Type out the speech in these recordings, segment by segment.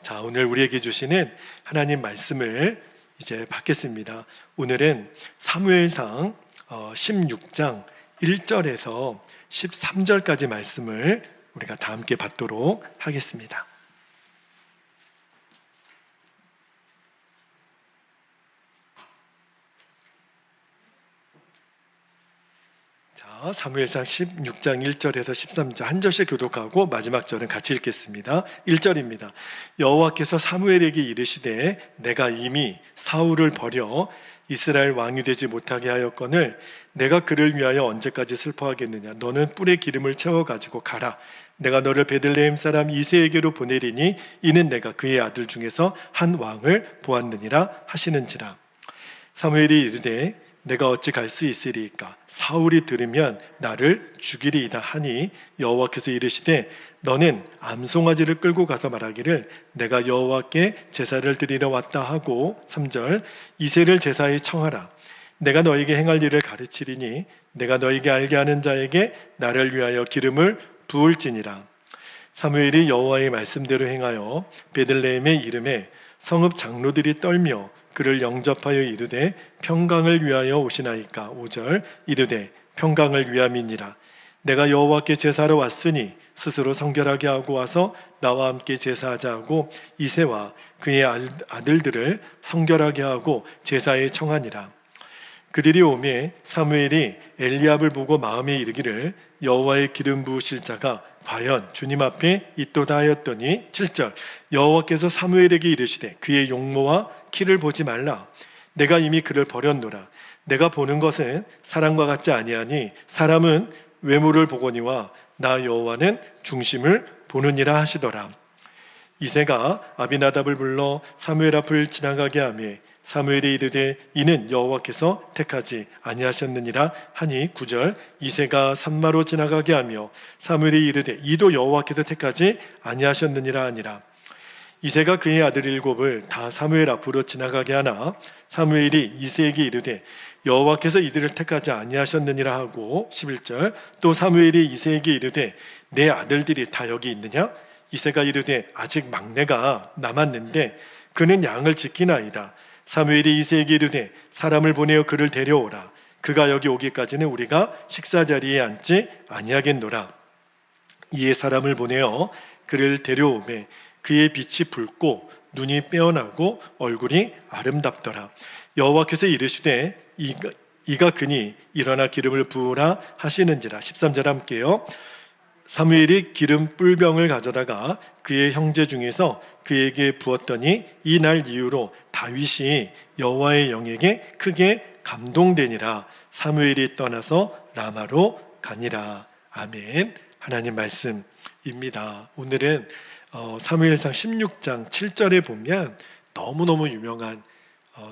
자, 오늘 우리에게 주시는 하나님 말씀을 이제 받겠습니다. 오늘은 사무엘상 16장 1절에서 13절까지 말씀을 우리가 다 함께 받도록 하겠습니다. 자, 사무엘상 16장 1절에서 13절 한 절씩 교독하고 마지막 절은 같이 읽겠습니다. 1절입니다. 여호와께서 사무엘에게 이르시되 내가 이미 사울을 버려 이스라엘 왕이 되지 못하게 하였거늘 내가 그를 위하여 언제까지 슬퍼하겠느냐. 너는 뿔에 기름을 채워 가지고 가라. 내가 너를 베들레헴 사람 이새에게로 보내리니 이는 내가 그의 아들 중에서 한 왕을 보았느니라 하시는지라. 사무엘이 이르되 내가 어찌 갈 수 있으리이까. 사울이 들으면 나를 죽이리이다 하니 여호와께서 이르시되 너는 암송아지를 끌고 가서 말하기를 내가 여호와께 제사를 드리러 왔다 하고 3절 이새를 제사에 청하라. 내가 너에게 행할 일을 가르치리니 내가 너에게 알게 하는 자에게 나를 위하여 기름을 부을지니라. 사무엘이 여호와의 말씀대로 행하여 베들레헴에 이르매 성읍 장로들이 떨며 그를 영접하여 이르되 평강을 위하여 오시나이까. 5절 이르되 평강을 위함이니라. 내가 여호와께 제사하러 왔으니 스스로 성결하게 하고 와서 나와 함께 제사하자 하고 이새와 그의 아들들을 성결하게 하고 제사에 청하니라. 그들이 오매 사무엘이 엘리압을 보고 마음에 이르기를 여호와의 기름 부으실 자가 과연 주님 앞에 있도다 하였더니 7절 여호와께서 사무엘에게 이르시되 그의 용모와 키를 보지 말라. 내가 이미 그를 버렸노라. 내가 보는 것은 사람과 같지 아니하니 사람은 외모를 보거니와 나 여호와는 중심을 보느니라 하시더라. 이새가 아비나답을 불러 사무엘 앞을 지나가게 하매 사무엘이 이르되 이는 여호와께서 택하지 아니하셨느니라 하니 9절 이새가 산마로 지나가게 하며 사무엘이 이르되 이도 여호와께서 택하지 아니하셨느니라 하니라. 이새가 그의 아들 7을 다 사무엘 앞으로 지나가게 하나 사무엘이 이새에게 이르되 여호와께서 이들을 택하지 아니하셨느니라 하고 11절 또 사무엘이 이새에게 이르되 내 아들들이 다 여기 있느냐. 이새가 이르되 아직 막내가 남았는데 그는 양을 지키나이다. 사무엘이 이새에게 이르되 사람을 보내어 그를 데려오라. 그가 여기 오기까지는 우리가 식사 자리에 앉지 아니하겠노라. 이에 사람을 보내어 그를 데려오매 그의 빛이 붉고 눈이 빼어나고 얼굴이 아름답더라. 여호와께서 이르시되 이가 그니 일어나 기름을 부으라 하시는지라. 13절 함께요. 사무엘이 기름 뿔병을 가져다가 그의 형제 중에서 그에게 부었더니 이 날 이후로 다윗이 여호와의 영에게 크게 감동되니라. 사무엘이 떠나서 라마로 가니라. 아멘. 하나님 말씀입니다. 오늘은 사무엘상 16장 7절에 보면 너무너무 유명한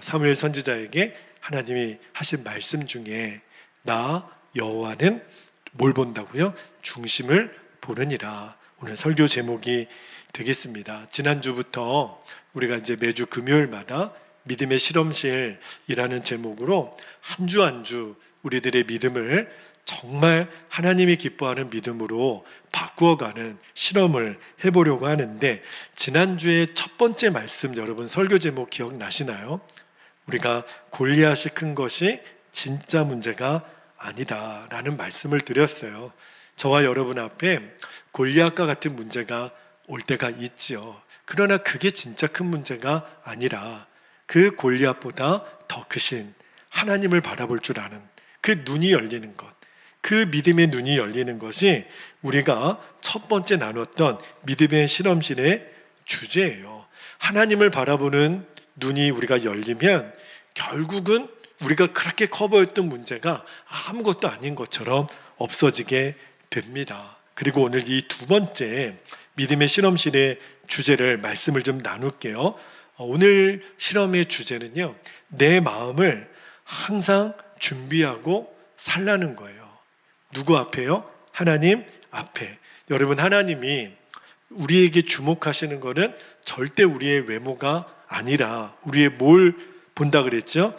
사무엘 선지자에게 하나님이 하신 말씀 중에 나 여호와는 뭘 본다고요? 중심을 보느니라. 오늘 설교 제목이 되겠습니다. 지난주부터 우리가 이제 매주 금요일마다 믿음의 실험실이라는 제목으로 한 주 한 주 우리들의 믿음을 정말 하나님이 기뻐하는 믿음으로 바꾸어가는 실험을 해보려고 하는데 지난주에 첫 번째 말씀 여러분 설교 제목 기억나시나요? 우리가 골리앗이 큰 것이 진짜 문제가 아니다 라는 말씀을 드렸어요. 저와 여러분 앞에 골리앗과 같은 문제가 올 때가 있지요. 그러나 그게 진짜 큰 문제가 아니라 그 골리앗보다 더 크신 하나님을 바라볼 줄 아는 그 눈이 열리는 것, 그 믿음의 눈이 열리는 것이 우리가 첫 번째 나눴던 믿음의 실험실의 주제예요. 하나님을 바라보는 눈이 우리가 열리면 결국은 우리가 그렇게 커 보였던 문제가 아무것도 아닌 것처럼 없어지게 됩니다. 그리고 오늘 이 두 번째 믿음의 실험실의 주제를 말씀을 좀 나눌게요. 오늘 실험의 주제는요, 내 마음을 항상 준비하고 살라는 거예요. 누구 앞에요? 하나님 앞에. 여러분, 하나님이 우리에게 주목하시는 것은 절대 우리의 외모가 아니라 우리의 뭘 본다 그랬죠?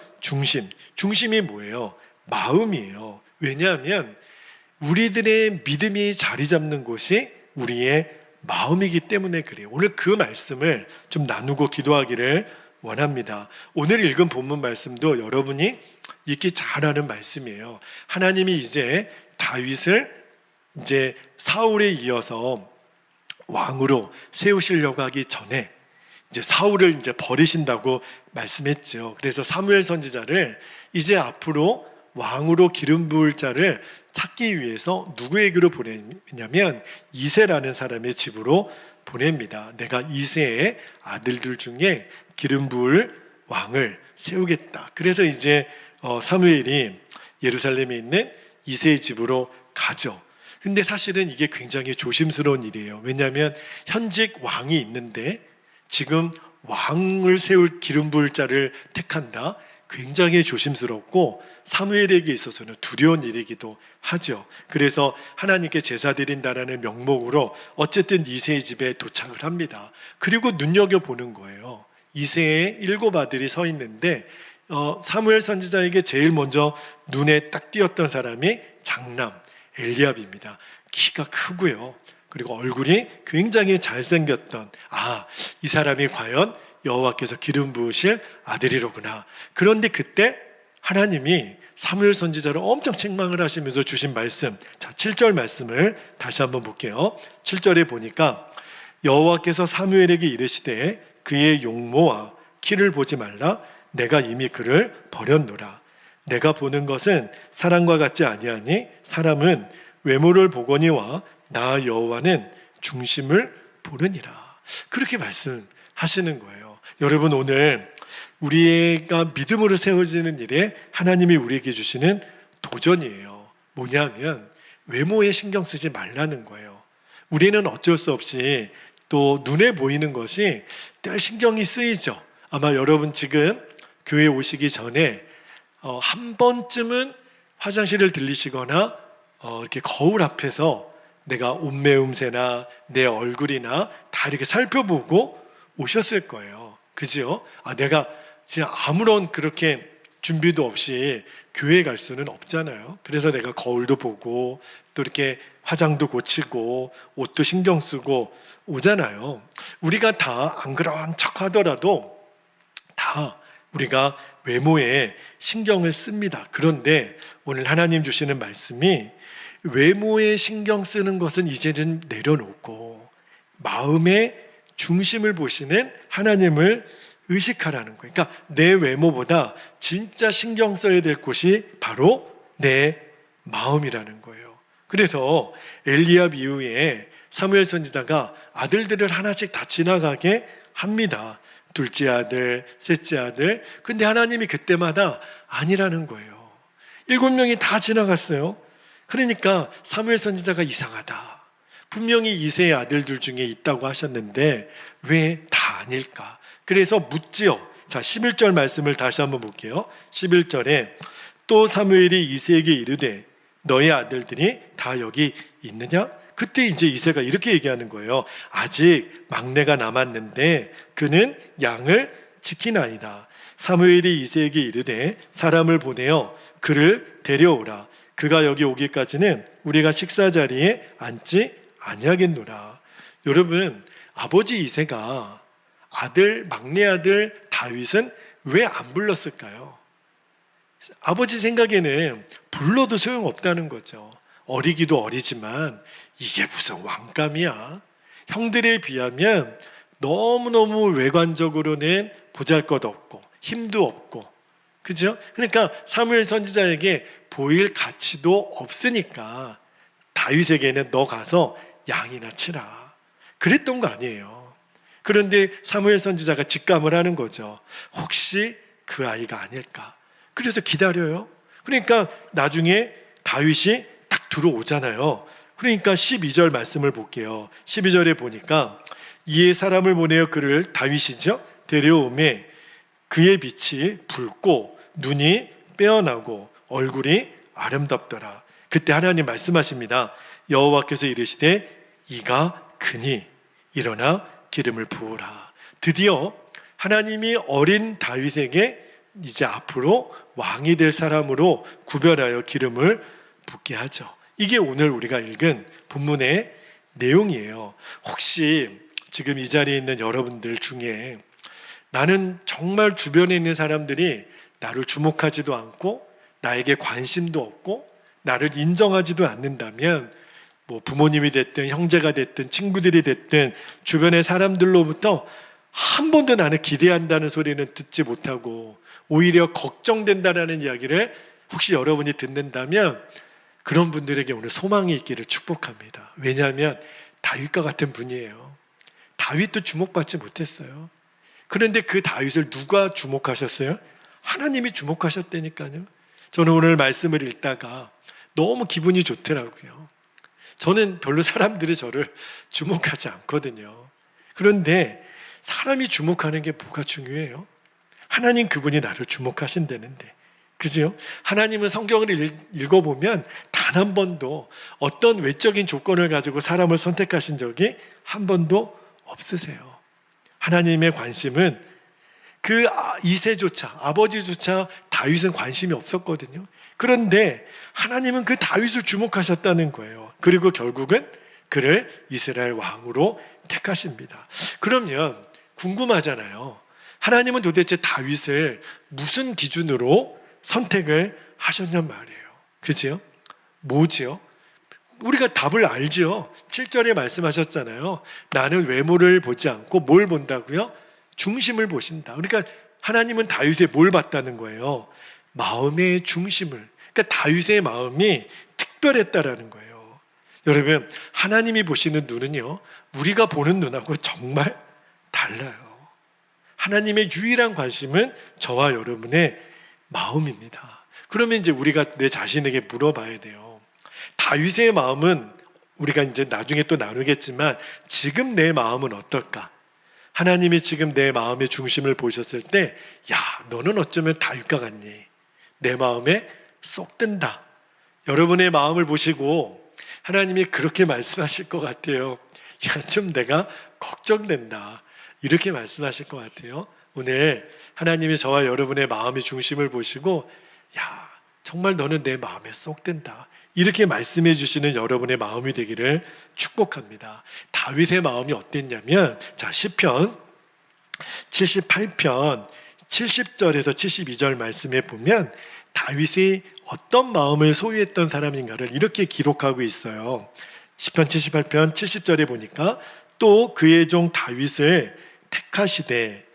중심이 뭐예요? 마음이에요. 왜냐하면 우리들의 믿음이 자리 잡는 곳이 우리의 마음이기 때문에 그래요. 오늘 그 말씀을 좀 나누고 기도하기를 원합니다. 오늘 읽은 본문 말씀도 여러분이 읽기 잘하는 말씀이에요. 하나님이 이제 다윗을 이제 사울에 이어서 왕으로 세우시려고 하기 전에 이제 사울을 이제 버리신다고 말씀했죠. 그래서 사무엘 선지자를 이제 앞으로 왕으로 기름 부을 자를 찾기 위해서 누구에게로 보내냐면 이새라는 사람의 집으로 보냅니다. 내가 이새의 아들들 중에 기름 부을 왕을 세우겠다. 그래서 이제 사무엘이 예루살렘에 있는 이새의 집으로 가죠. 근데 사실은 이게 굉장히 조심스러운 일이에요. 왜냐하면 현직 왕이 있는데 지금 왕을 세울 기름 부을 자를 택한다. 굉장히 조심스럽고 사무엘에게 있어서는 두려운 일이기도 하죠. 그래서 하나님께 제사 드린다라는 명목으로 어쨌든 이새의 집에 도착을 합니다. 그리고 눈여겨보는 거예요. 이새의 7 아들이 서 있는데 사무엘 선지자에게 제일 먼저 눈에 딱 띄었던 사람이 장남 엘리압입니다. 키가 크고요. 그리고 얼굴이 굉장히 잘생겼던 이 사람이 과연 여호와께서 기름 부으실 아들이로구나. 그런데 그때 하나님이 사무엘 선지자를 엄청 책망을 하시면서 주신 말씀, 자 7절 말씀을 다시 한번 볼게요. 7절에 보니까 여호와께서 사무엘에게 이르시되 그의 용모와 키를 보지 말라. 내가 이미 그를 버렸노라. 내가 보는 것은 사람과 같지 아니하니 사람은 외모를 보거니와 나 여호와는 중심을 보느니라. 그렇게 말씀하시는 거예요. 여러분, 오늘 우리가 믿음으로 세워지는 일에 하나님이 우리에게 주시는 도전이에요. 뭐냐면 외모에 신경 쓰지 말라는 거예요. 우리는 어쩔 수 없이 또 눈에 보이는 것이 늘 신경이 쓰이죠. 아마 여러분 지금 교회 오시기 전에 한 번쯤은 화장실을 들리시거나 이렇게 거울 앞에서 내가 옷매음새나 내 얼굴이나 다 이렇게 살펴보고 오셨을 거예요. 그죠? 내가 진짜 아무런 그렇게 준비도 없이 교회에 갈 수는 없잖아요. 그래서 내가 거울도 보고 또 이렇게 화장도 고치고 옷도 신경 쓰고 오잖아요. 우리가 다 안 그런 척 하더라도 다 우리가 외모에 신경을 씁니다. 그런데 오늘 하나님 주시는 말씀이 외모에 신경 쓰는 것은 이제는 내려놓고 마음의 중심을 보시는 하나님을 의식하라는 거예요. 그러니까 내 외모보다 진짜 신경 써야 될 곳이 바로 내 마음이라는 거예요. 그래서 엘리압 이후에 사무엘 선지자가 아들들을 하나씩 다 지나가게 합니다. 둘째 아들, 셋째 아들. 근데 하나님이 그때마다 아니라는 거예요. 7명이 다 지나갔어요. 그러니까 사무엘 선지자가 이상하다. 분명히 이새의 아들들 중에 있다고 하셨는데 왜 다 아닐까? 그래서 묻지요. 자, 11절 말씀을 다시 한번 볼게요. 11절에 또 사무엘이 이새에게 이르되 너의 아들들이 다 여기 있느냐? 그때 이제 이새가 이렇게 얘기하는 거예요. 아직 막내가 남았는데 그는 양을 지키나이다. 사무엘이 이새에게 이르되 사람을 보내어 그를 데려오라. 그가 여기 오기까지는 우리가 식사 자리에 앉지 아니하겠노라. 여러분, 아버지 이새가 막내 아들 다윗은 왜 안 불렀을까요? 아버지 생각에는 불러도 소용없다는 거죠. 어리기도 어리지만 이게 무슨 왕감이야. 형들에 비하면 너무너무 외관적으로는 보잘것없고 힘도 없고, 그죠? 그러니까 사무엘 선지자에게 보일 가치도 없으니까 다윗에게는 너 가서 양이나 치라. 그랬던 거 아니에요. 그런데 사무엘 선지자가 직감을 하는 거죠. 혹시 그 아이가 아닐까? 그래서 기다려요. 그러니까 나중에 다윗이 딱 들어오잖아요. 그러니까 12절 말씀을 볼게요. 12절에 보니까 이에 사람을 보내어 그를, 다윗이죠, 데려오매 그의 빛이 붉고 눈이 빼어나고 얼굴이 아름답더라. 그때 하나님 말씀하십니다. 여호와께서 이르시되 이가 그니 일어나 기름을 부으라. 드디어 하나님이 어린 다윗에게 이제 앞으로 왕이 될 사람으로 구별하여 기름을 붓게 하죠. 이게 오늘 우리가 읽은 본문의 내용이에요. 혹시 지금 이 자리에 있는 여러분들 중에 나는 정말 주변에 있는 사람들이 나를 주목하지도 않고 나에게 관심도 없고 나를 인정하지도 않는다면, 뭐 부모님이 됐든 형제가 됐든 친구들이 됐든 주변의 사람들로부터 한 번도 나는 기대한다는 소리는 듣지 못하고 오히려 걱정된다라는 이야기를 혹시 여러분이 듣는다면, 그런 분들에게 오늘 소망이 있기를 축복합니다. 왜냐하면 다윗과 같은 분이에요. 다윗도 주목받지 못했어요. 그런데 그 다윗을 누가 주목하셨어요? 하나님이 주목하셨다니까요. 저는 오늘 말씀을 읽다가 너무 기분이 좋더라고요. 저는 별로 사람들이 저를 주목하지 않거든요. 그런데 사람이 주목하는 게 뭐가 중요해요? 하나님 그분이 나를 주목하신다는데, 그죠? 하나님은 성경을 읽어보면 단 한 번도 어떤 외적인 조건을 가지고 사람을 선택하신 적이 한 번도 없으세요. 하나님의 관심은 그 이새조차, 아버지조차 다윗은 관심이 없었거든요. 그런데 하나님은 그 다윗을 주목하셨다는 거예요. 그리고 결국은 그를 이스라엘 왕으로 택하십니다. 그러면 궁금하잖아요. 하나님은 도대체 다윗을 무슨 기준으로 선택을 하셨냔 말이에요. 그죠? 뭐지요? 우리가 답을 알죠. 7절에 말씀하셨잖아요. 나는 외모를 보지 않고 뭘 본다고요? 중심을 보신다. 그러니까 하나님은 다윗의 뭘 봤다는 거예요? 마음의 중심을. 그러니까 다윗의 마음이 특별했다라는 거예요. 여러분, 하나님이 보시는 눈은요, 우리가 보는 눈하고 정말 달라요. 하나님의 유일한 관심은 저와 여러분의 마음입니다. 그러면 이제 우리가 내 자신에게 물어봐야 돼요. 다윗의 마음은 우리가 이제 나중에 또 나누겠지만 지금 내 마음은 어떨까? 하나님이 지금 내 마음의 중심을 보셨을 때, 야, 너는 어쩌면 다윗과 같니? 내 마음에 쏙 든다. 여러분의 마음을 보시고 하나님이 그렇게 말씀하실 것 같아요. 야, 좀 내가 걱정된다. 이렇게 말씀하실 것 같아요. 오늘 하나님이 저와 여러분의 마음의 중심을 보시고, 야, 정말 너는 내 마음에 쏙 든다. 이렇게 말씀해 주시는 여러분의 마음이 되기를 축복합니다. 다윗의 마음이 어땠냐면, 자, 시편 78편 70절에서 72절 말씀에 보면 다윗이 어떤 마음을 소유했던 사람인가를 이렇게 기록하고 있어요. 시편 78편 70절에 보니까, 또 그의 종 다윗을 택하시되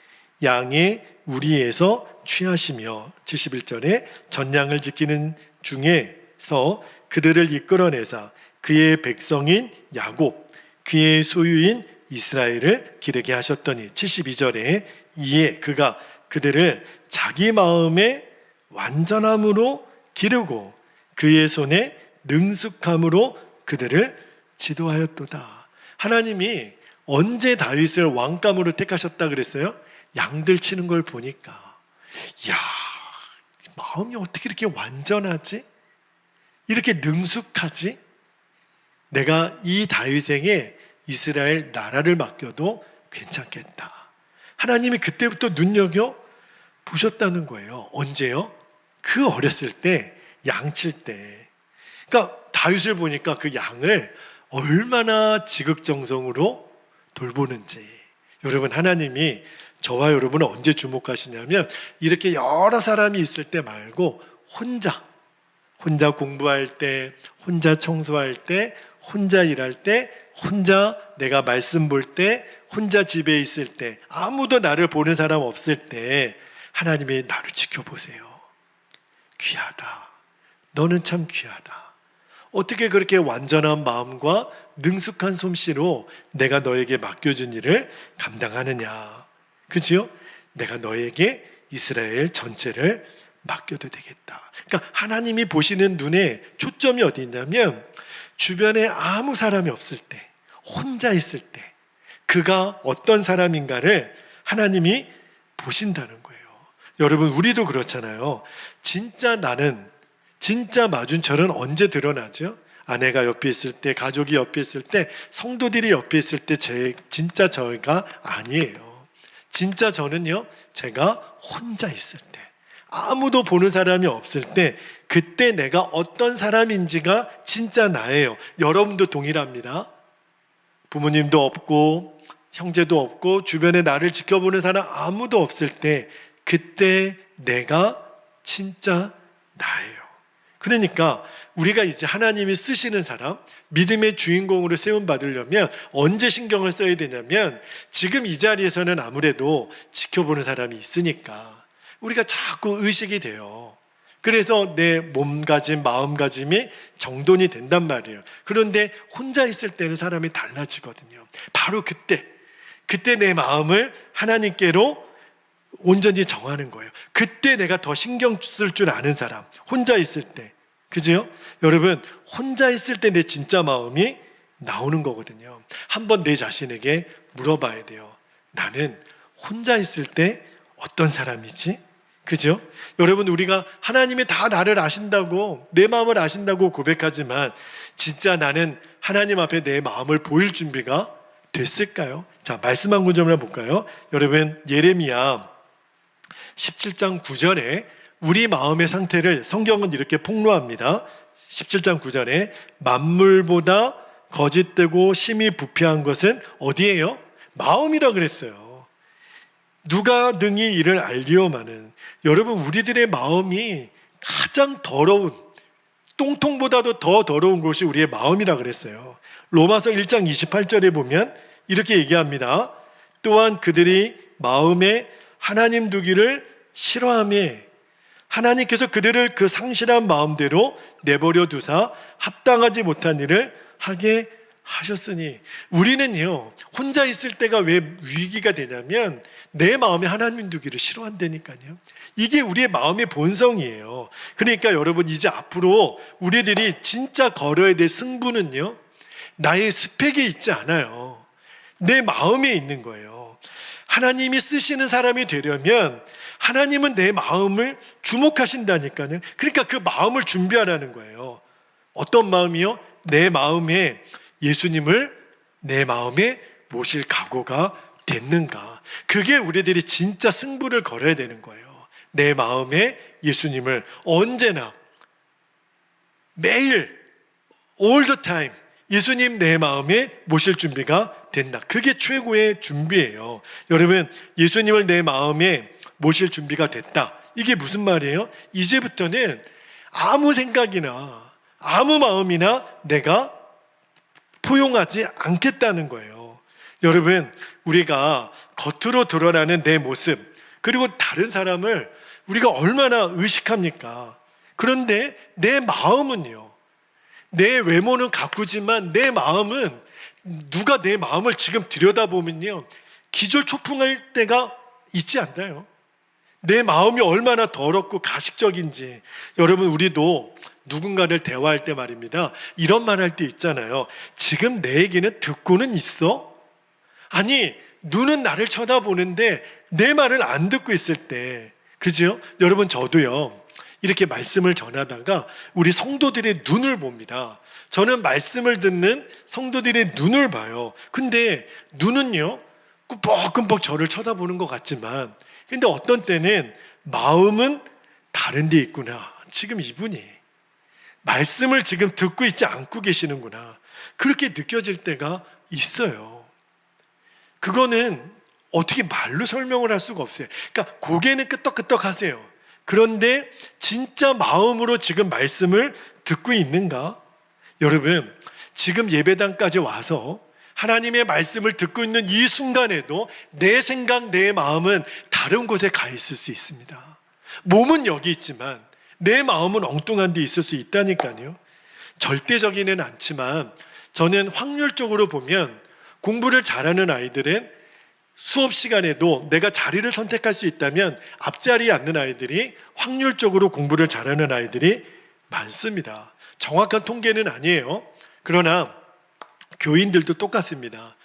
양의 우리에서 취하시며, 71절에 전양을 지키는 중에서 그들을 이끌어내사 그의 백성인 야곱, 그의 소유인 이스라엘을 기르게 하셨더니, 72절에 이에 그가 그들을 자기 마음의 완전함으로 기르고 그의 손에 능숙함으로 그들을 지도하였도다. 하나님이 언제 다윗을 왕감으로 택하셨다 그랬어요? 양들 치는 걸 보니까, 야, 마음이 어떻게 이렇게 완전하지? 이렇게 능숙하지? 내가 이 다윗에게 이스라엘 나라를 맡겨도 괜찮겠다. 하나님이 그때부터 눈여겨 보셨다는 거예요. 언제요? 그 어렸을 때, 양칠 때. 그러니까 다윗을 보니까 그 양을 얼마나 지극정성으로 돌보는지. 여러분, 하나님이 저와 여러분을 언제 주목하시냐면, 이렇게 여러 사람이 있을 때 말고 혼자 공부할 때, 혼자 청소할 때, 혼자 일할 때, 혼자 내가 말씀 볼 때, 혼자 집에 있을 때, 아무도 나를 보는 사람 없을 때 하나님이 나를 지켜보세요. 귀하다. 너는 참 귀하다. 어떻게 그렇게 완전한 마음과 능숙한 솜씨로 내가 너에게 맡겨준 일을 감당하느냐. 그지요? 내가 너에게 이스라엘 전체를 맡겨도 되겠다. 그러니까 하나님이 보시는 눈에 초점이 어디 있냐면, 주변에 아무 사람이 없을 때, 혼자 있을 때 그가 어떤 사람인가를 하나님이 보신다는 거예요. 여러분, 우리도 그렇잖아요. 진짜 나는, 진짜 마준철은 언제 드러나죠? 아내가 옆에 있을 때, 가족이 옆에 있을 때, 성도들이 옆에 있을 때 진짜 저가 아니에요. 진짜 저는요, 제가 혼자 있을 때, 아무도 보는 사람이 없을 때, 그때 내가 어떤 사람인지가 진짜 나예요. 여러분도 동일합니다. 부모님도 없고 형제도 없고 주변에 나를 지켜보는 사람 아무도 없을 때, 그때 내가 진짜 나예요. 그러니까 우리가 이제 하나님이 쓰시는 사람, 믿음의 주인공으로 세움받으려면 언제 신경을 써야 되냐면, 지금 이 자리에서는 아무래도 지켜보는 사람이 있으니까 우리가 자꾸 의식이 돼요. 그래서 내 몸가짐, 마음가짐이 정돈이 된단 말이에요. 그런데 혼자 있을 때는 사람이 달라지거든요. 바로 그때 내 마음을 하나님께로 온전히 정하는 거예요. 그때 내가 더 신경 쓸 줄 아는 사람, 혼자 있을 때. 그죠? 여러분, 혼자 있을 때 내 진짜 마음이 나오는 거거든요. 한번 내 자신에게 물어봐야 돼요. 나는 혼자 있을 때 어떤 사람이지? 그죠? 여러분, 우리가 하나님이 다 나를 아신다고, 내 마음을 아신다고 고백하지만 진짜 나는 하나님 앞에 내 마음을 보일 준비가 됐을까요? 자, 말씀 한 구절만 볼까요? 여러분, 예레미야 17장 9절에 우리 마음의 상태를 성경은 이렇게 폭로합니다. 17장 9절에 만물보다 거짓되고 심히 부패한 것은 어디예요? 마음이라 그랬어요. 누가 능히 이를 알리오마는. 여러분, 우리들의 마음이 가장 더러운, 똥통보다도 더 더러운 곳이 우리의 마음이라 그랬어요. 로마서 1장 28절에 보면 이렇게 얘기합니다. 또한 그들이 마음에 하나님 두기를 싫어하며 하나님께서 그들을 그 상실한 마음대로 내버려 두사 합당하지 못한 일을 하게 하셨으니. 우리는요, 혼자 있을 때가 왜 위기가 되냐면 내 마음에 하나님 두기를 싫어한다니까요. 이게 우리의 마음의 본성이에요. 그러니까 여러분, 이제 앞으로 우리들이 진짜 걸어야 될 승부는요, 나의 스펙에 있지 않아요. 내 마음에 있는 거예요. 하나님이 쓰시는 사람이 되려면 하나님은 내 마음을 주목하신다니까요. 그러니까 그 마음을 준비하라는 거예요. 어떤 마음이요? 내 마음에 예수님을 내 마음에 모실 각오가 됐는가. 그게 우리들이 진짜 승부를 걸어야 되는 거예요. 내 마음에 예수님을 언제나, 매일, all the time 예수님 내 마음에 모실 준비가 된다. 그게 최고의 준비예요. 여러분, 예수님을 내 마음에 모실 준비가 됐다. 이게 무슨 말이에요? 이제부터는 아무 생각이나 아무 마음이나 내가 포용하지 않겠다는 거예요. 여러분, 우리가 겉으로 드러나는 내 모습, 그리고 다른 사람을 우리가 얼마나 의식합니까? 그런데 내 마음은요, 내 외모는 가꾸지만 내 마음은, 누가 내 마음을 지금 들여다보면요, 기절초풍할 때가 있지 않나요? 내 마음이 얼마나 더럽고 가식적인지. 여러분, 우리도 누군가를 대화할 때 말입니다, 이런 말 할 때 있잖아요. 지금 내 얘기는 듣고는 있어? 아니, 눈은 나를 쳐다보는데 내 말을 안 듣고 있을 때. 그죠? 여러분, 저도요, 이렇게 말씀을 전하다가 우리 성도들의 눈을 봅니다. 저는 말씀을 듣는 성도들의 눈을 봐요. 근데 눈은요, 끔뻑끔뻑 저를 쳐다보는 것 같지만, 근데 어떤 때는 마음은 다른 데 있구나. 지금 이분이 말씀을 지금 듣고 있지 않고 계시는구나. 그렇게 느껴질 때가 있어요. 그거는 어떻게 말로 설명을 할 수가 없어요. 그러니까 고개는 끄덕끄덕 하세요. 그런데 진짜 마음으로 지금 말씀을 듣고 있는가? 여러분, 지금 예배당까지 와서 하나님의 말씀을 듣고 있는 이 순간에도 내 생각, 내 마음은 다른 곳에 가 있을 수 있습니다. 몸은 여기 있지만 내 마음은 엉뚱한 데 있을 수 있다니까요. 절대적이는 않지만 저는 확률적으로 보면 공부를 잘하는 아이들은 수업 시간에도 내가 자리를 선택할 수 있다면 앞자리에 앉는 아이들이 확률적으로 공부를 잘하는 아이들이 많습니다. 정확한 통계는 아니에요. 그러나 교인들도 똑같습니다.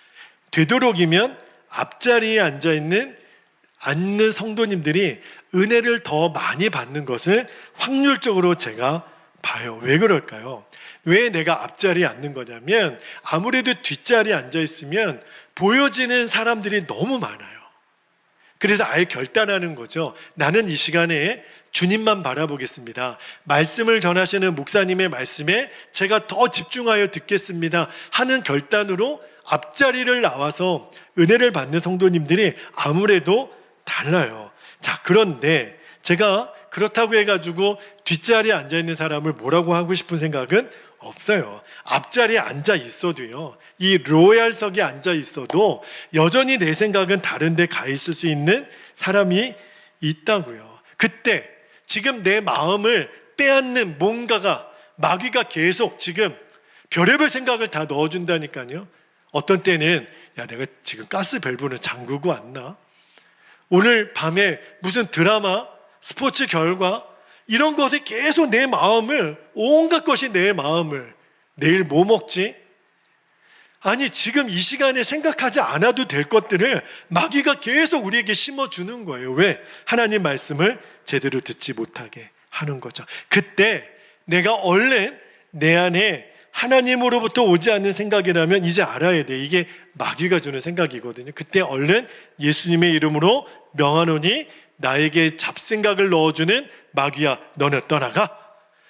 되도록이면 앞자리에 앉는 성도님들이 은혜를 더 많이 받는 것을 확률적으로 제가 봐요. 왜 그럴까요? 왜 내가 앞자리에 앉는 거냐면, 아무래도 뒷자리에 앉아 있으면 보여지는 사람들이 너무 많아요. 그래서 아예 결단하는 거죠. 나는 이 시간에 주님만 바라보겠습니다. 말씀을 전하시는 목사님의 말씀에 제가 더 집중하여 듣겠습니다 하는 결단으로 앞자리를 나와서 은혜를 받는 성도님들이 아무래도 달라요. 자, 그런데 제가 그렇다고 해가지고 뒷자리에 앉아있는 사람을 뭐라고 하고 싶은 생각은 없어요. 앞자리에 앉아 있어도요, 이 로얄석에 앉아 있어도 여전히 내 생각은 다른 데 가 있을 수 있는 사람이 있다고요. 그때 지금 내 마음을 빼앗는 뭔가가, 마귀가 계속 지금 별의별 생각을 다 넣어준다니까요. 어떤 때는 야, 내가 지금 가스 밸브는 잠그고 왔나? 오늘 밤에 무슨 드라마, 스포츠 결과 이런 것에 계속 내 마음을, 온갖 것이 내 마음을, 내일 뭐 먹지? 아니, 지금 이 시간에 생각하지 않아도 될 것들을 마귀가 계속 우리에게 심어주는 거예요. 왜? 하나님 말씀을 제대로 듣지 못하게 하는 거죠. 그때 내가 얼른 내 안에 하나님으로부터 오지 않는 생각이라면 이제 알아야 돼. 이게 마귀가 주는 생각이거든요. 그때 얼른 예수님의 이름으로 명하노니 나에게 잡생각을 넣어주는 마귀야, 너는 떠나가.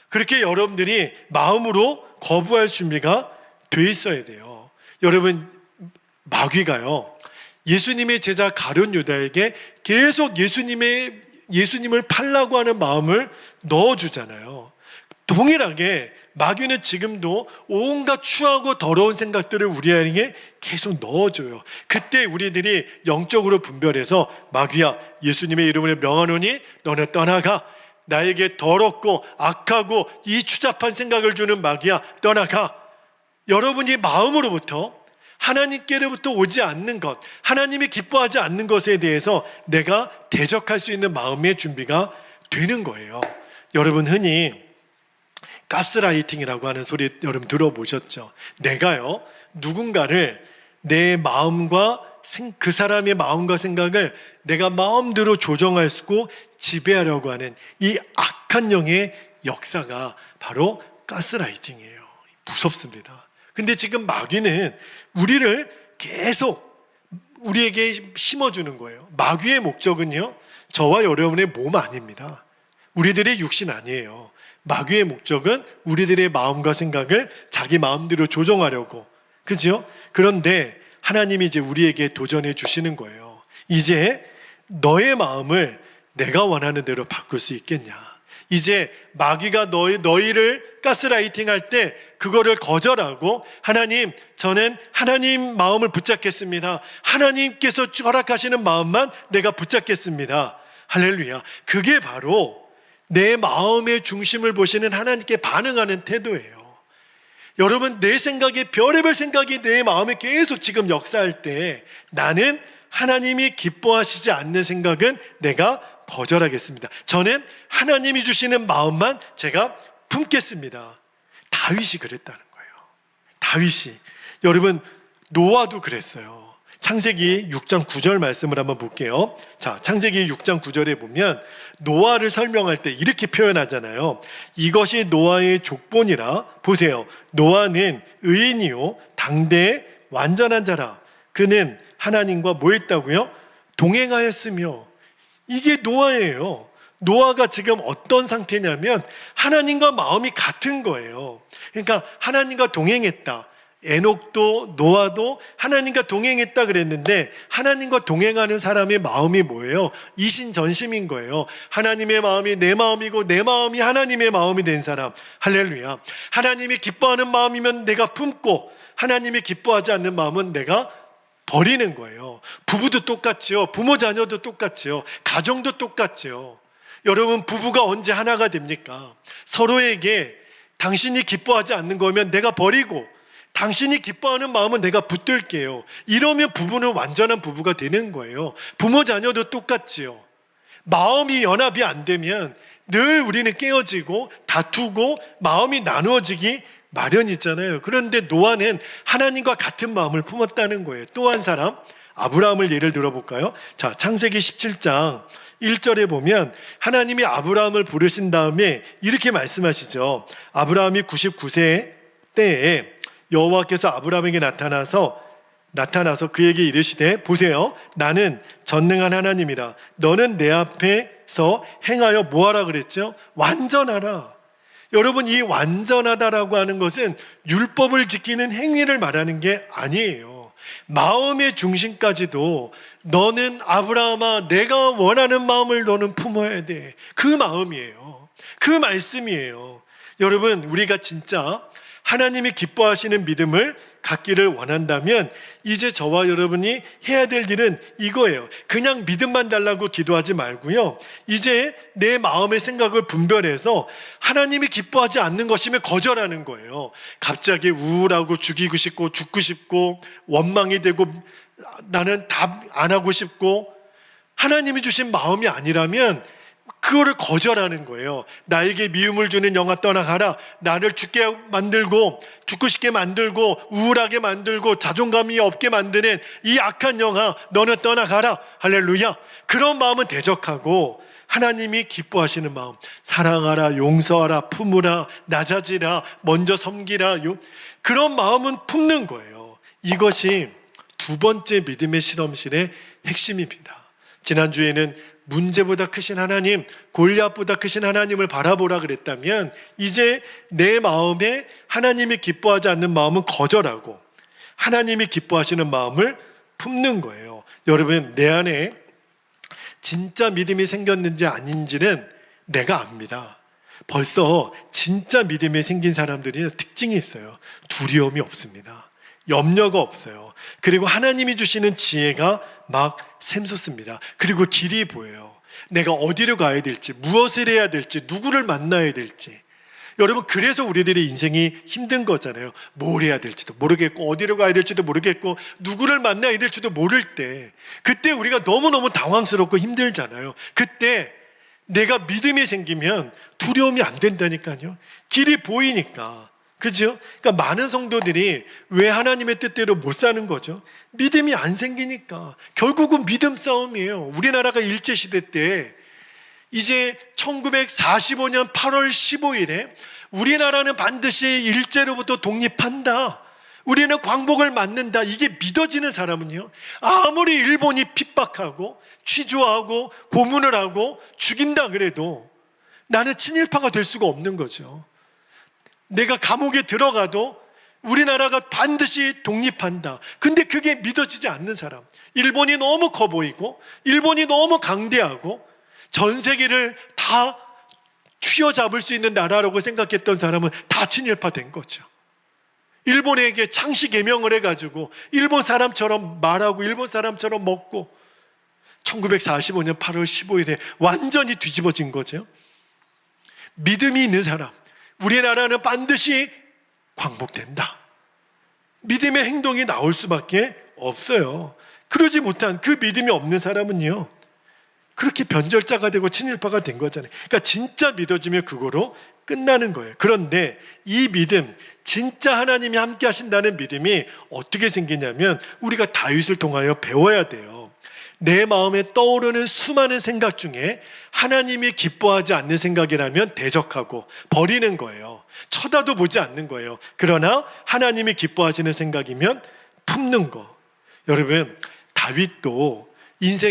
그렇게 여러분들이 마음으로 거부할 준비가 돼 있어야 돼요. 여러분, 마귀가요, 예수님의 제자 가룟 유다에게 계속 예수님을 팔라고 하는 마음을 넣어주잖아요. 동일하게 마귀는 지금도 온갖 추하고 더러운 생각들을 우리에게 계속 넣어줘요. 그때 우리들이 영적으로 분별해서 마귀야, 예수님의 이름으로 명하노니 너는 떠나가. 나에게 더럽고 악하고 이 추잡한 생각을 주는 마귀야, 떠나가. 여러분이 마음으로부터 하나님께로부터 오지 않는 것, 하나님이 기뻐하지 않는 것에 대해서 내가 대적할 수 있는 마음의 준비가 되는 거예요. 여러분, 흔히 가스라이팅이라고 하는 소리 여러분 들어보셨죠? 내가요, 누군가를 내 마음과 그 사람의 마음과 생각을 내가 마음대로 조정할 수 있고 지배하려고 하는 이 악한 영의 역사가 바로 가스라이팅이에요. 무섭습니다. 근데 지금 마귀는 우리를 계속 우리에게 심어주는 거예요. 마귀의 목적은요, 저와 여러분의 몸 아닙니다. 우리들의 육신 아니에요. 마귀의 목적은 우리들의 마음과 생각을 자기 마음대로 조정하려고, 그죠? 그런데 하나님이 이제 우리에게 도전해 주시는 거예요. 이제 너의 마음을 내가 원하는 대로 바꿀 수 있겠냐? 이제 마귀가 너희를 가스라이팅 할 때 그거를 거절하고, 하나님, 저는 하나님 마음을 붙잡겠습니다. 하나님께서 허락하시는 마음만 내가 붙잡겠습니다. 할렐루야. 그게 바로 내 마음의 중심을 보시는 하나님께 반응하는 태도예요. 여러분, 내 생각에 별의별 생각이 내 마음에 계속 지금 역사할 때 나는 하나님이 기뻐하시지 않는 생각은 내가 거절하겠습니다. 저는 하나님이 주시는 마음만 제가 품겠습니다. 다윗이 그랬다는 거예요. 다윗이. 여러분, 노아도 그랬어요. 창세기 6장 9절 말씀을 한번 볼게요. 자, 창세기 6장 9절에 보면 노아를 설명할 때 이렇게 표현하잖아요. 이것이 노아의 족본이라. 보세요. 노아는 의인이요 당대의 완전한 자라. 그는 하나님과 뭐 했다고요? 동행하였으며. 이게 노아예요. 노아가 지금 어떤 상태냐면 하나님과 마음이 같은 거예요. 그러니까 하나님과 동행했다. 에녹도 노아도 하나님과 동행했다 그랬는데, 하나님과 동행하는 사람의 마음이 뭐예요? 이신전심인 거예요. 하나님의 마음이 내 마음이고 내 마음이 하나님의 마음이 된 사람. 할렐루야. 하나님이 기뻐하는 마음이면 내가 품고, 하나님이 기뻐하지 않는 마음은 내가 버리는 거예요. 부부도 똑같죠. 부모 자녀도 똑같죠. 가정도 똑같죠. 여러분, 부부가 언제 하나가 됩니까? 서로에게 당신이 기뻐하지 않는 거면 내가 버리고, 당신이 기뻐하는 마음은 내가 붙들게요. 이러면 부부는 완전한 부부가 되는 거예요. 부모 자녀도 똑같지요. 마음이 연합이 안 되면 늘 우리는 깨어지고 다투고 마음이 나누어지기 마련이잖아요. 그런데 노아는 하나님과 같은 마음을 품었다는 거예요. 또 한 사람, 아브라함을 예를 들어볼까요? 자, 창세기 17장 1절에 보면 하나님이 아브라함을 부르신 다음에 이렇게 말씀하시죠. 아브라함이 99세 때에 여호와께서 아브라함에게 나타나서 그에게 이르시되, 보세요, 나는 전능한 하나님이라. 너는 내 앞에서 행하여 뭐하라 그랬죠? 완전하라. 여러분, 이 완전하다라고 하는 것은 율법을 지키는 행위를 말하는 게 아니에요. 마음의 중심까지도 너는 아브라함아 내가 원하는 마음을 너는 품어야 돼. 그 마음이에요. 그 말씀이에요. 여러분, 우리가 진짜 하나님이 기뻐하시는 믿음을 갖기를 원한다면 이제 저와 여러분이 해야 될 일은 이거예요. 그냥 믿음만 달라고 기도하지 말고요, 이제 내 마음의 생각을 분별해서 하나님이 기뻐하지 않는 것이면 거절하는 거예요. 갑자기 우울하고 죽이고 싶고 죽고 싶고 원망이 되고 나는 답 안 하고 싶고 하나님이 주신 마음이 아니라면 그거를 거절하는 거예요. 나에게 미움을 주는 영아 떠나가라. 나를 죽게 만들고 죽고 싶게 만들고 우울하게 만들고 자존감이 없게 만드는 이 악한 영아, 너는 떠나가라. 할렐루야. 그런 마음은 대적하고 하나님이 기뻐하시는 마음, 사랑하라, 용서하라, 품으라, 낮아지라, 먼저 섬기라, 그런 마음은 품는 거예요. 이것이 두 번째 믿음의 실험실의 핵심입니다. 지난주에는 문제보다 크신 하나님, 골리앗보다 크신 하나님을 바라보라 그랬다면 이제 내 마음에 하나님이 기뻐하지 않는 마음은 거절하고 하나님이 기뻐하시는 마음을 품는 거예요. 여러분, 내 안에 진짜 믿음이 생겼는지 아닌지는 내가 압니다. 벌써 진짜 믿음이 생긴 사람들이 특징이 있어요. 두려움이 없습니다. 염려가 없어요. 그리고 하나님이 주시는 지혜가 막 샘솟습니다. 그리고 길이 보여요. 내가 어디로 가야 될지, 무엇을 해야 될지, 누구를 만나야 될지. 여러분, 그래서 우리들의 인생이 힘든 거잖아요. 뭘 해야 될지도 모르겠고 어디로 가야 될지도 모르겠고 누구를 만나야 될지도 모를 때, 그때 우리가 너무너무 당황스럽고 힘들잖아요. 그때 내가 믿음이 생기면 두려움이 안 된다니까요. 길이 보이니까. 그죠? 그러니까 많은 성도들이 왜 하나님의 뜻대로 못 사는 거죠? 믿음이 안 생기니까. 결국은 믿음 싸움이에요. 우리나라가 일제시대 때 이제 1945년 8월 15일에 우리나라는 반드시 일제로부터 독립한다, 우리는 광복을 맞는다, 이게 믿어지는 사람은요, 아무리 일본이 핍박하고 취조하고 고문을 하고 죽인다 그래도 나는 친일파가 될 수가 없는 거죠. 내가 감옥에 들어가도 우리나라가 반드시 독립한다. 근데 그게 믿어지지 않는 사람, 일본이 너무 커 보이고 일본이 너무 강대하고 전 세계를 다 휘어잡을 수 있는 나라라고 생각했던 사람은 다 친일파 된 거죠. 일본에게 창씨 개명을 해가지고 일본 사람처럼 말하고 일본 사람처럼 먹고 1945년 8월 15일에 완전히 뒤집어진 거죠. 믿음이 있는 사람, 우리나라는 반드시 광복된다, 믿음의 행동이 나올 수밖에 없어요. 그러지 못한 그 믿음이 없는 사람은요, 그렇게 변절자가 되고 친일파가 된 거잖아요. 그러니까 진짜 믿어지면 그거로 끝나는 거예요. 그런데 이 믿음, 진짜 하나님이 함께 하신다는 믿음이 어떻게 생기냐면 우리가 다윗을 통하여 배워야 돼요. 내 마음에 떠오르는 수많은 생각 중에 하나님이 기뻐하지 않는 생각이라면 대적하고 버리는 거예요. 쳐다도 보지 않는 거예요. 그러나 하나님이 기뻐하시는 생각이면 품는 거. 여러분, 다윗도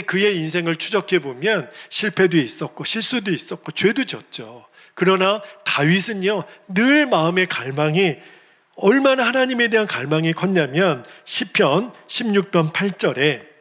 그의 인생을 추적해 보면 실패도 있었고 실수도 있었고 죄도 졌죠. 그러나 다윗은요, 늘 마음의 갈망이, 얼마나 하나님에 대한 갈망이 컸냐면 시편 16편 8절에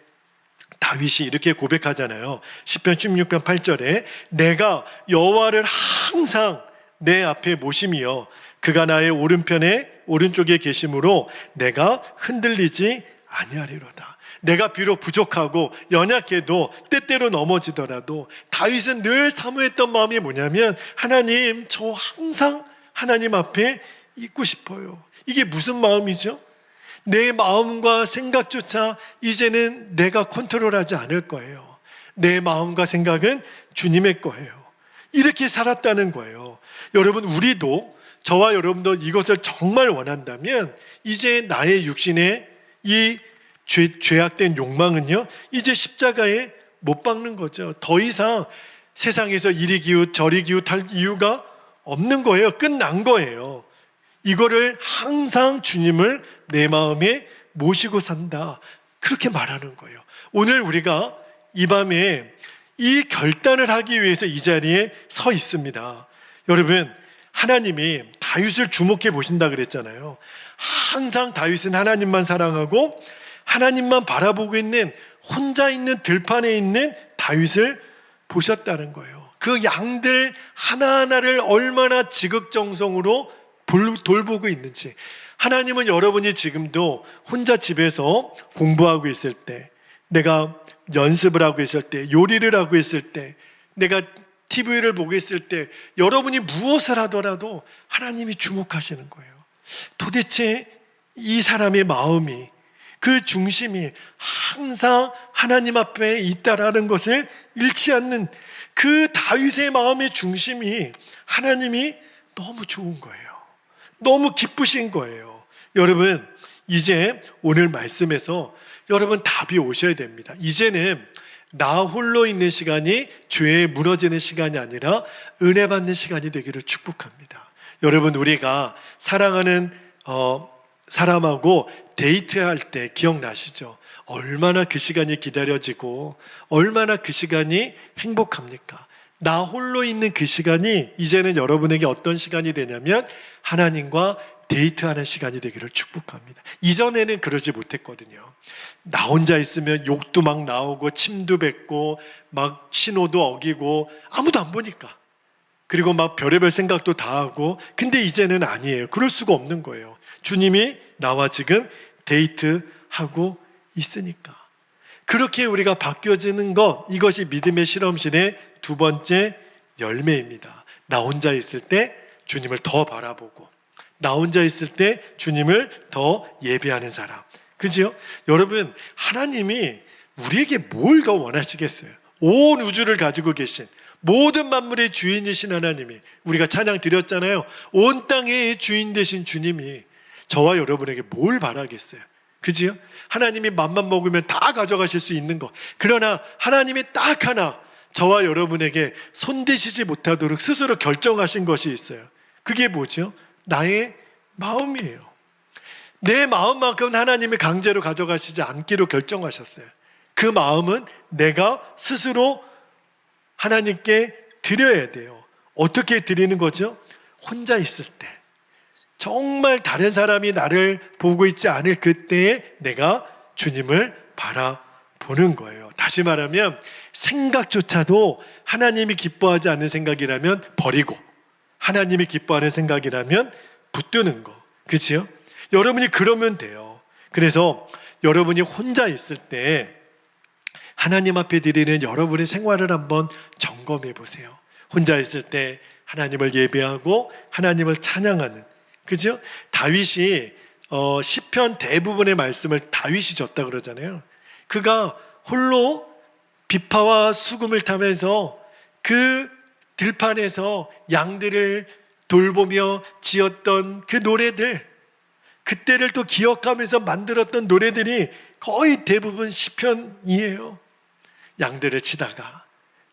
다윗이 이렇게 고백하잖아요. 시편 16편 8절에 내가 여호와를 항상 내 앞에 모심이여 그가 나의 오른쪽에 계심으로 내가 흔들리지 아니하리로다. 내가 비록 부족하고 연약해도 때때로 넘어지더라도 다윗은 늘 사모했던 마음이 뭐냐면 하나님, 저 항상 하나님 앞에 있고 싶어요. 이게 무슨 마음이죠? 내 마음과 생각조차 이제는 내가 컨트롤하지 않을 거예요. 내 마음과 생각은 주님의 거예요. 이렇게 살았다는 거예요. 여러분, 우리도, 저와 여러분도 이것을 정말 원한다면 이제 나의 육신의 이 죄악된 욕망은요, 이제 십자가에 못 박는 거죠. 더 이상 세상에서 이리 기웃 저리 기웃할 이유가 없는 거예요. 끝난 거예요. 이거를 항상 주님을 내 마음에 모시고 산다, 그렇게 말하는 거예요. 오늘 우리가 이 밤에 이 결단을 하기 위해서 이 자리에 서 있습니다. 여러분, 하나님이 다윗을 주목해 보신다 그랬잖아요. 항상 다윗은 하나님만 사랑하고 하나님만 바라보고 있는 혼자 있는 들판에 있는 다윗을 보셨다는 거예요. 그 양들 하나하나를 얼마나 지극정성으로 돌보고 있는지. 하나님은 여러분이 지금도 혼자 집에서 공부하고 있을 때, 내가 연습을 하고 있을 때, 요리를 하고 있을 때, 내가 TV를 보고 있을 때, 여러분이 무엇을 하더라도 하나님이 주목하시는 거예요. 도대체 이 사람의 마음이, 그 중심이 항상 하나님 앞에 있다라는 것을 잃지 않는 그 다윗의 마음의 중심이 하나님이 너무 좋은 거예요. 너무 기쁘신 거예요. 여러분, 이제 오늘 말씀에서 여러분 답이 오셔야 됩니다. 이제는 나 홀로 있는 시간이 죄에 무너지는 시간이 아니라 은혜 받는 시간이 되기를 축복합니다. 여러분, 우리가 사랑하는 사람하고 데이트할 때 기억나시죠? 얼마나 그 시간이 기다려지고 얼마나 그 시간이 행복합니까? 나 홀로 있는 그 시간이 이제는 여러분에게 어떤 시간이 되냐면 하나님과 데이트하는 시간이 되기를 축복합니다. 이전에는 그러지 못했거든요. 나 혼자 있으면 욕도 막 나오고 침도 뱉고 막 신호도 어기고 아무도 안 보니까, 그리고 막 별의별 생각도 다 하고. 근데 이제는 아니에요. 그럴 수가 없는 거예요. 주님이 나와 지금 데이트하고 있으니까. 그렇게 우리가 바뀌어지는 것, 이것이 믿음의 실험실의 두 번째 열매입니다. 나 혼자 있을 때 주님을 더 바라보고, 나 혼자 있을 때 주님을 더 예배하는 사람. 그죠? 여러분, 하나님이 우리에게 뭘 더 원하시겠어요? 온 우주를 가지고 계신 모든 만물의 주인이신 하나님이, 우리가 찬양 드렸잖아요. 온 땅의 주인 되신 주님이 저와 여러분에게 뭘 바라겠어요? 그지요? 하나님이 맘만 먹으면 다 가져가실 수 있는 것. 그러나 하나님이 딱 하나 저와 여러분에게 손대시지 못하도록 스스로 결정하신 것이 있어요. 그게 뭐죠? 나의 마음이에요. 내 마음만큼은 하나님이 강제로 가져가시지 않기로 결정하셨어요. 그 마음은 내가 스스로 하나님께 드려야 돼요. 어떻게 드리는 거죠? 혼자 있을 때, 정말 다른 사람이 나를 보고 있지 않을 그때에 내가 주님을 바라보는 거예요. 다시 말하면 생각조차도 하나님이 기뻐하지 않는 생각이라면 버리고, 하나님이 기뻐하는 생각이라면 붙드는 거. 그렇죠? 여러분이 그러면 돼요. 그래서 여러분이 혼자 있을 때 하나님 앞에 드리는 여러분의 생활을 한번 점검해 보세요. 혼자 있을 때 하나님을 예배하고 하나님을 찬양하는, 그죠? 다윗이 시편 대부분의 말씀을 다윗이 졌다 그러잖아요. 그가 홀로 비파와 수금을 타면서 그 들판에서 양들을 돌보며 지었던 그 노래들, 그때를 또 기억하면서 만들었던 노래들이 거의 대부분 시편이에요. 양들을 치다가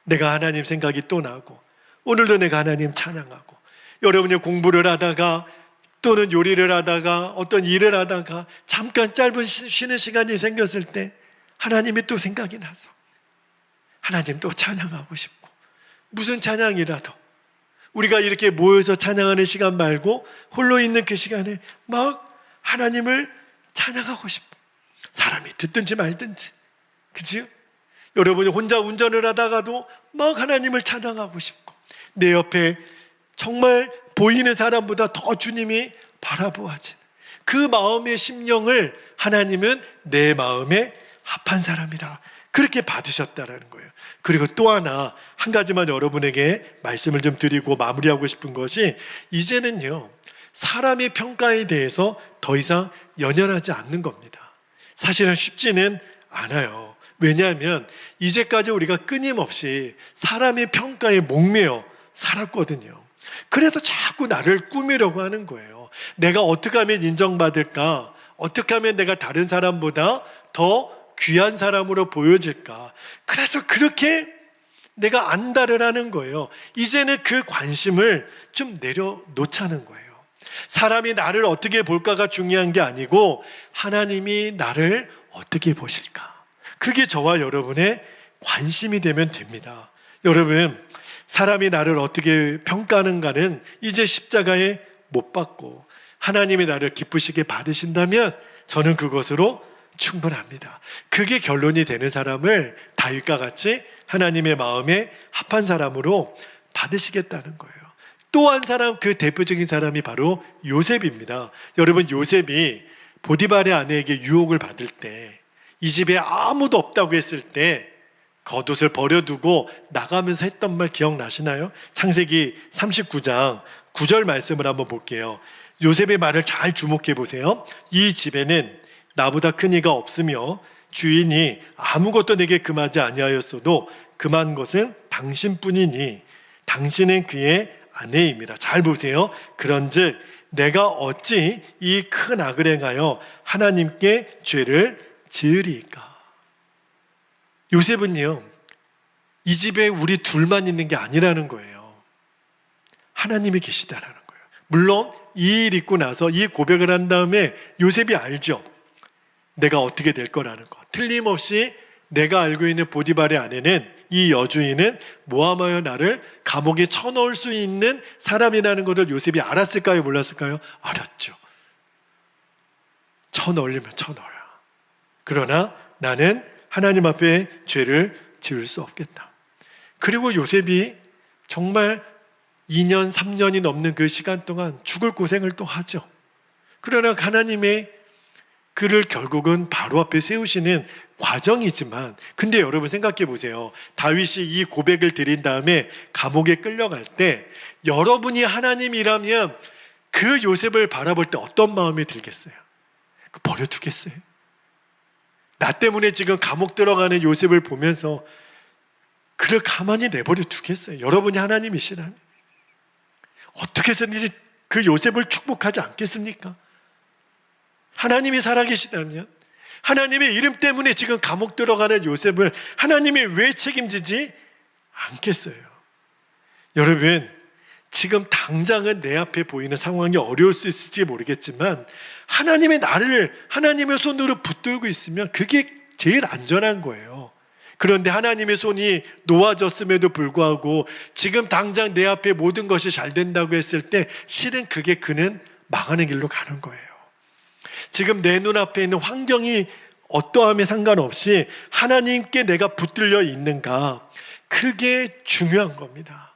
내가 하나님 생각이 또 나고, 오늘도 내가 하나님 찬양하고, 여러분이 공부를 하다가 또는 요리를 하다가 어떤 일을 하다가 잠깐 짧은 쉬는 시간이 생겼을 때 하나님이 또 생각이 나서 하나님 또 찬양하고 싶고, 무슨 찬양이라도 우리가 이렇게 모여서 찬양하는 시간 말고 홀로 있는 그 시간에 막 하나님을 찬양하고 싶고, 사람이 듣든지 말든지. 그치요? 여러분이 혼자 운전을 하다가도 막 하나님을 찬양하고 싶고, 내 옆에 정말 보이는 사람보다 더 주님이 바라보아진 그 마음의 심령을 하나님은 내 마음에 합한 사람이라 그렇게 받으셨다라는 거예요. 그리고 또 하나, 한 가지만 여러분에게 말씀을 좀 드리고 마무리하고 싶은 것이, 이제는요 사람의 평가에 대해서 더 이상 연연하지 않는 겁니다. 사실은 쉽지는 않아요. 왜냐하면 이제까지 우리가 끊임없이 사람의 평가에 목매어 살았거든요. 그래서 자꾸 나를 꾸미려고 하는 거예요. 내가 어떻게 하면 인정받을까? 어떻게 하면 내가 다른 사람보다 더 귀한 사람으로 보여질까? 그래서 그렇게 내가 안달을 하는 거예요. 이제는 그 관심을 좀 내려놓자는 거예요. 사람이 나를 어떻게 볼까가 중요한 게 아니고 하나님이 나를 어떻게 보실까? 그게 저와 여러분의 관심이 되면 됩니다. 여러분, 사람이 나를 어떻게 평가하는가는 이제 십자가에 못 박고 하나님이 나를 기쁘시게 받으신다면 저는 그것으로 충분합니다. 그게 결론이 되는 사람을 다윗과 같이 하나님의 마음에 합한 사람으로 받으시겠다는 거예요. 또 한 사람, 그 대표적인 사람이 바로 요셉입니다. 여러분, 요셉이 보디발의 아내에게 유혹을 받을 때, 이 집에 아무도 없다고 했을 때 겉옷을 버려두고 나가면서 했던 말 기억나시나요? 창세기 39장 9절 말씀을 한번 볼게요. 요셉의 말을 잘 주목해 보세요. 이 집에는 나보다 큰 이가 없으며 주인이 아무것도 내게 금하지 아니하였어도 금한 것은 당신뿐이니 당신은 그의 아내입니다. 잘 보세요. 그런즉 내가 어찌 이 큰 악을 행하여 하나님께 죄를 지으리까? 요셉은요, 이 집에 우리 둘만 있는 게 아니라는 거예요. 하나님이 계시다라는 거예요. 물론 이 일 있고 나서 이 고백을 한 다음에 요셉이 알죠. 내가 어떻게 될 거라는 거. 틀림없이 내가 알고 있는 보디발의 아내는, 이 여주인은 모함하여 나를 감옥에 쳐넣을 수 있는 사람이라는 것을 요셉이 알았을까요? 몰랐을까요? 알았죠. 쳐넣으려면 쳐넣어요. 그러나 나는 하나님 앞에 죄를 지을 수 없겠다. 그리고 요셉이 정말 2년, 3년이 넘는 그 시간 동안 죽을 고생을 또 하죠. 그러나 하나님의 그를 결국은 바로 앞에 세우시는 과정이지만, 근데 여러분 생각해 보세요. 다윗이 이 고백을 드린 다음에 감옥에 끌려갈 때 여러분이 하나님이라면 그 요셉을 바라볼 때 어떤 마음이 들겠어요? 버려두겠어요? 나 때문에 지금 감옥 들어가는 요셉을 보면서 그를 가만히 내버려 두겠어요? 여러분이 하나님이시라면 어떻게 해서든지 그 요셉을 축복하지 않겠습니까? 하나님이 살아계시다면, 하나님의 이름 때문에 지금 감옥 들어가는 요셉을 하나님이 왜 책임지지 않겠어요? 여러분, 지금 당장은 내 앞에 보이는 상황이 어려울 수 있을지 모르겠지만 하나님의 나를 하나님의 손으로 붙들고 있으면 그게 제일 안전한 거예요. 그런데 하나님의 손이 놓아졌음에도 불구하고 지금 당장 내 앞에 모든 것이 잘 된다고 했을 때 실은 그는 망하는 길로 가는 거예요. 지금 내 눈앞에 있는 환경이 어떠함에 상관없이 하나님께 내가 붙들려 있는가, 그게 중요한 겁니다.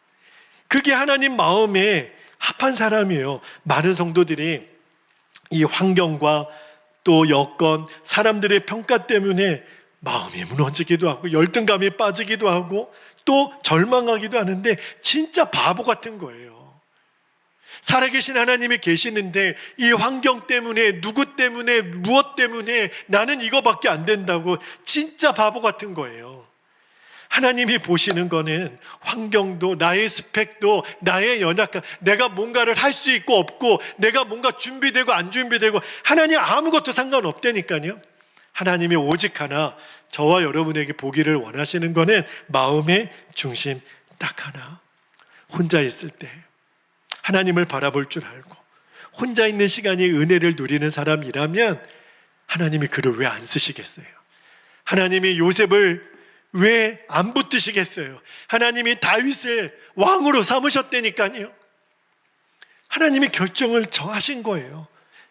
그게 하나님 마음에 합한 사람이에요. 많은 성도들이 이 환경과 또 여건, 사람들의 평가 때문에 마음이 무너지기도 하고 열등감이 빠지기도 하고 또 절망하기도 하는데 진짜 바보 같은 거예요. 살아계신 하나님이 계시는데 이 환경 때문에, 누구 때문에, 무엇 때문에 나는 이거밖에 안 된다고, 진짜 바보 같은 거예요. 하나님이 보시는 거는 환경도, 나의 스펙도, 나의 연약함, 내가 뭔가를 할 수 있고 없고, 내가 뭔가 준비되고 안 준비되고, 하나님 아무것도 상관없다니까요. 하나님이 오직 하나, 저와 여러분에게 보기를 원하시는 거는 마음의 중심 딱 하나. 혼자 있을 때 하나님을 바라볼 줄 알고 혼자 있는 시간이 은혜를 누리는 사람이라면 하나님이 그를 왜 안 쓰시겠어요? 하나님이 요셉을 왜 안 붙드시겠어요? 하나님이 다윗을 왕으로 삼으셨다니까요. 하나님이 결정을 정하신 거예요.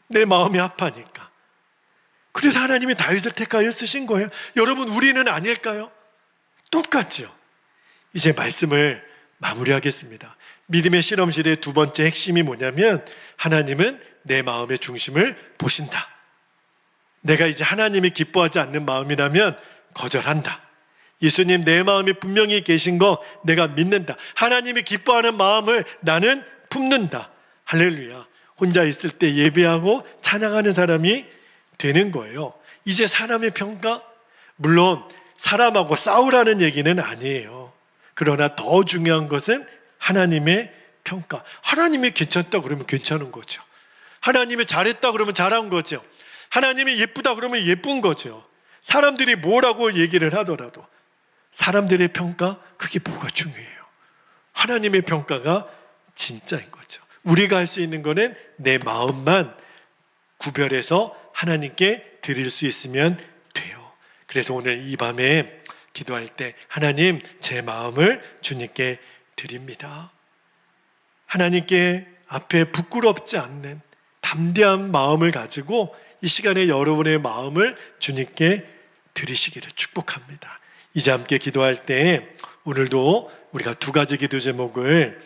내 마음이 아파하니까. 그래서 하나님이 다윗을 택하여 쓰신 거예요. 여러분, 우리는 아닐까요? 똑같죠. 이제 말씀을 마무리하겠습니다. 믿음의 실험실의 두 번째 핵심이 뭐냐면, 하나님은 내 마음의 중심을 보신다. 내가 이제 하나님이 기뻐하지 않는 마음이라면 거절한다. 예수님, 내 마음이 분명히 계신 거 내가 믿는다. 하나님이 기뻐하는 마음을 나는 품는다. 할렐루야. 혼자 있을 때 예배하고 찬양하는 사람이 되는 거예요. 이제 사람의 평가? 물론 사람하고 싸우라는 얘기는 아니에요. 그러나 더 중요한 것은 하나님의 평가. 하나님이 괜찮다 그러면 괜찮은 거죠. 하나님이 잘했다 그러면 잘한 거죠. 하나님이 예쁘다 그러면 예쁜 거죠. 사람들이 뭐라고 얘기를 하더라도 사람들의 평가, 그게 뭐가 중요해요? 하나님의 평가가 진짜인 거죠. 우리가 할 수 있는 거는 내 마음만 구별해서 하나님께 드릴 수 있으면 돼요. 그래서 오늘 이 밤에 기도할 때 하나님, 제 마음을 주님께 드립니다. 하나님께 앞에 부끄럽지 않는 담대한 마음을 가지고 이 시간에 여러분의 마음을 주님께 드리시기를 축복합니다. 이제 함께 기도할 때 오늘도 우리가 두 가지 기도 제목을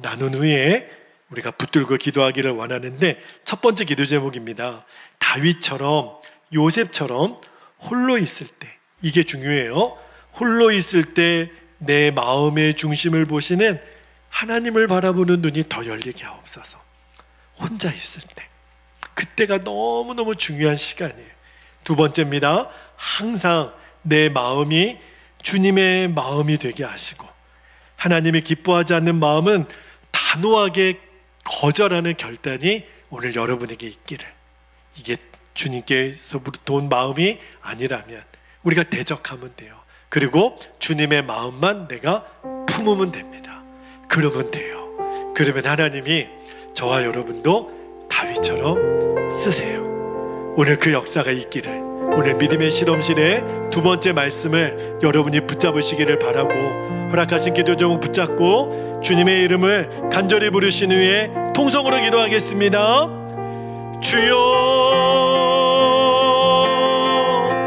나눈 후에 우리가 붙들고 기도하기를 원하는데, 첫 번째 기도 제목입니다. 다윗처럼, 요셉처럼 홀로 있을 때, 이게 중요해요. 홀로 있을 때 내 마음의 중심을 보시는 하나님을 바라보는 눈이 더 열리게 하옵소서. 혼자 있을 때, 그때가 너무너무 중요한 시간이에요. 두 번째입니다. 항상 내 마음이 주님의 마음이 되게 하시고, 하나님이 기뻐하지 않는 마음은 단호하게 거절하는 결단이 오늘 여러분에게 있기를. 이게 주님께서부터 온 마음이 아니라면 우리가 대적하면 돼요. 그리고 주님의 마음만 내가 품으면 됩니다. 그러면 돼요. 그러면 하나님이 저와 여러분도 다윗처럼 쓰세요. 오늘 그 역사가 있기를, 오늘 믿음의 실험실에 두 번째 말씀을 여러분이 붙잡으시기를 바라고, 허락하신 기도 제목 붙잡고 주님의 이름을 간절히 부르신 후에 통성으로 기도하겠습니다. 주여